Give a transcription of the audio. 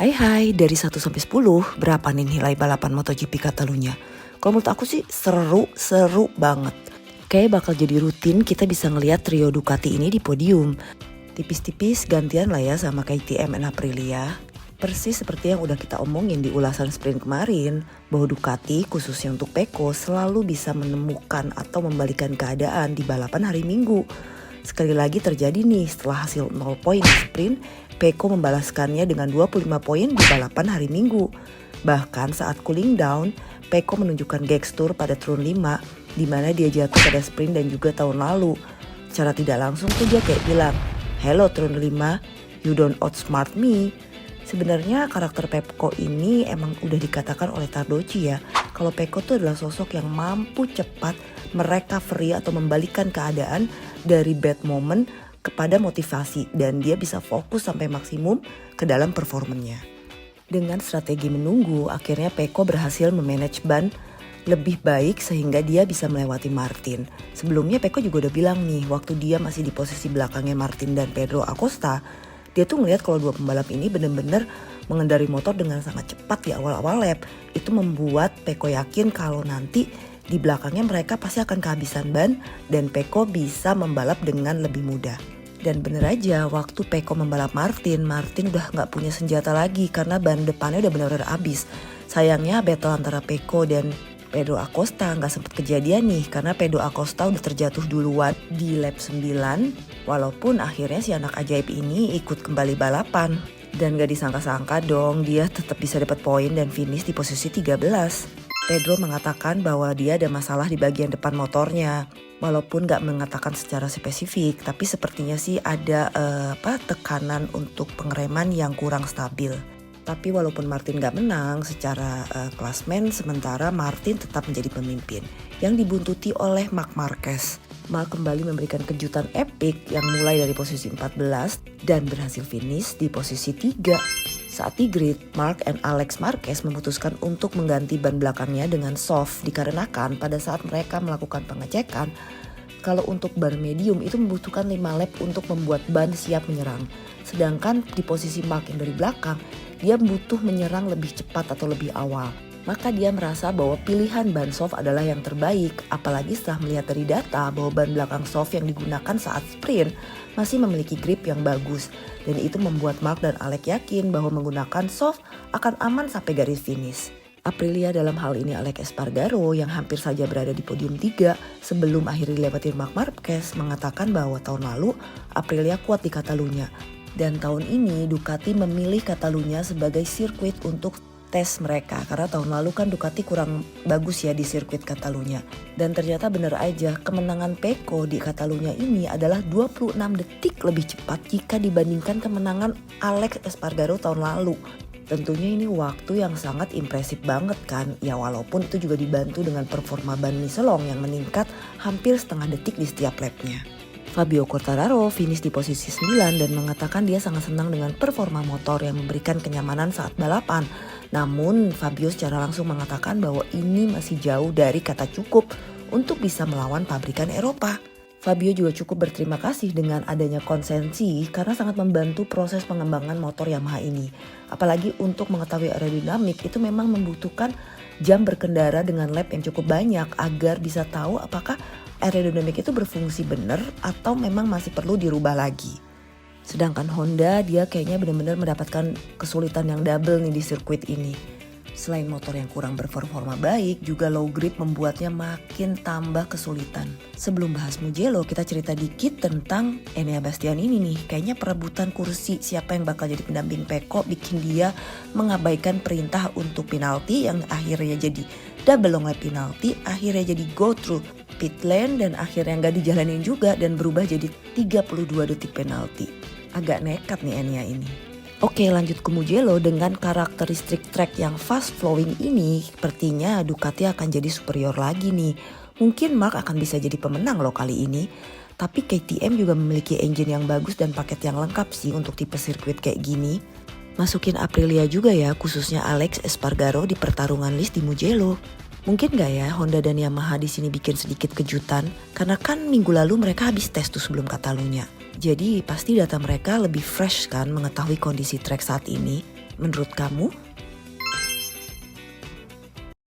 Hai, dari 1 sampai 10, berapa nih nilai balapan MotoGP Catalunya? Kalau menurut aku sih seru banget. Kayak bakal jadi rutin kita bisa ngeliat trio Ducati ini di podium. Tipis-tipis gantian lah ya sama KTM dan Aprilia. Persis seperti yang udah kita omongin di ulasan sprint kemarin, bahwa Ducati khususnya untuk Pecco selalu bisa menemukan atau membalikan keadaan di balapan hari Minggu. Sekali lagi terjadi nih setelah hasil 0 poin di sprint, Pecco membalaskannya dengan 25 poin di balapan hari Minggu. Bahkan saat cooling down, Pecco menunjukkan gestur pada turun 5 di mana dia jatuh pada sprint dan juga tahun lalu. Secara tidak langsung tuh dia kayak bilang, "Hello turun 5, you don't outsmart me." Sebenarnya karakter Pecco ini emang udah dikatakan oleh Tardoci ya, kalau Pecco tuh adalah sosok yang mampu cepat merecovery atau membalikan keadaan dari bad moment kepada motivasi, dan dia bisa fokus sampai maksimum ke dalam performanya. Dengan strategi menunggu, akhirnya Pecco berhasil memanage ban lebih baik sehingga dia bisa melewati Martin. Sebelumnya Pecco juga udah bilang nih, waktu dia masih di posisi belakangnya Martin dan Pedro Acosta, dia tuh ngeliat kalau dua pembalap ini benar-benar mengendari motor dengan sangat cepat di awal-awal lap. Itu membuat Pecco yakin kalau nanti di belakangnya mereka pasti akan kehabisan ban dan Pecco bisa membalap dengan lebih mudah. Dan bener aja waktu Pecco membalap Martin udah gak punya senjata lagi karena ban depannya udah benar-benar habis. Sayangnya battle antara Pecco dan Pedro Acosta gak sempet kejadian nih karena Pedro Acosta udah terjatuh duluan di lap 9, walaupun akhirnya si anak ajaib ini ikut kembali balapan. Dan gak disangka-sangka dong dia tetap bisa dapat poin dan finish di posisi 13. Pedro mengatakan bahwa dia ada masalah di bagian depan motornya. Walaupun gak mengatakan secara spesifik, tapi sepertinya sih ada tekanan untuk pengereman yang kurang stabil. Tapi walaupun Martin gak menang secara klasmen, sementara Martin tetap menjadi pemimpin yang dibuntuti oleh Marc Marquez. Marc kembali memberikan kejutan epik yang mulai dari posisi 14 dan berhasil finish di posisi 3. Saat di grid, Marc dan Alex Marquez memutuskan untuk mengganti ban belakangnya dengan soft dikarenakan pada saat mereka melakukan pengecekan, kalau untuk ban medium itu membutuhkan 5 lap untuk membuat ban siap menyerang. Sedangkan di posisi Marc yang dari belakang, dia butuh menyerang lebih cepat atau lebih awal. Maka dia merasa bahwa pilihan ban soft adalah yang terbaik, apalagi setelah melihat dari data bahwa ban belakang soft yang digunakan saat sprint masih memiliki grip yang bagus. Dan itu membuat Marc dan Alex yakin bahwa menggunakan soft akan aman sampai garis finish. Aprilia dalam hal ini Alex Espargaro yang hampir saja berada di podium 3 sebelum akhirnya dilewati Marc Marquez mengatakan bahwa tahun lalu Aprilia kuat di Catalunya. Dan tahun ini Ducati memilih Catalunya sebagai sirkuit untuk tes mereka karena tahun lalu kan Ducati kurang bagus ya di sirkuit Catalunya. Dan ternyata benar aja kemenangan Pecco di Catalunya ini adalah 26 detik lebih cepat jika dibandingkan kemenangan Alex Espargaro tahun lalu. Tentunya ini waktu yang sangat impresif banget kan, ya walaupun itu juga dibantu dengan performa ban Michelin yang meningkat hampir setengah detik di setiap lapnya. Fabio Quartararo finish di posisi 9 dan mengatakan dia sangat senang dengan performa motor yang memberikan kenyamanan saat balapan. Namun Fabio secara langsung mengatakan bahwa ini masih jauh dari kata cukup untuk bisa melawan pabrikan Eropa. Fabio juga cukup berterima kasih dengan adanya konsensi karena sangat membantu proses pengembangan motor Yamaha ini. Apalagi untuk mengetahui aerodinamik itu memang membutuhkan jam berkendara dengan lap yang cukup banyak agar bisa tahu apakah aerodinamik itu berfungsi benar atau memang masih perlu dirubah lagi. Sedangkan Honda dia kayaknya benar-benar mendapatkan kesulitan yang double nih di sirkuit ini. Selain motor yang kurang berperforma baik, juga low grip membuatnya makin tambah kesulitan. Sebelum bahas Mugello, kita cerita dikit tentang Enea Bastian ini nih. Kayaknya perebutan kursi siapa yang bakal jadi pendamping Pecco bikin dia mengabaikan perintah untuk penalti yang akhirnya jadi double long lap penalti, akhirnya jadi go through pit lane dan akhirnya nggak dijalanin juga dan berubah jadi 32 detik penalti. Agak nekat nih Enea ini. Oke, lanjut ke Mugello. Dengan karakteristik track yang fast flowing ini, sepertinya Ducati akan jadi superior lagi nih. Mungkin Marc akan bisa jadi pemenang loh kali ini. Tapi KTM juga memiliki engine yang bagus dan paket yang lengkap sih untuk tipe sirkuit kayak gini. Masukin Aprilia juga ya, khususnya Alex Espargaro di pertarungan list di Mugello. Mungkin gak ya Honda dan Yamaha di sini bikin sedikit kejutan? Karena kan minggu lalu mereka habis tes tuh sebelum Catalunya. Jadi pasti data mereka lebih fresh kan mengetahui kondisi track saat ini. Menurut kamu?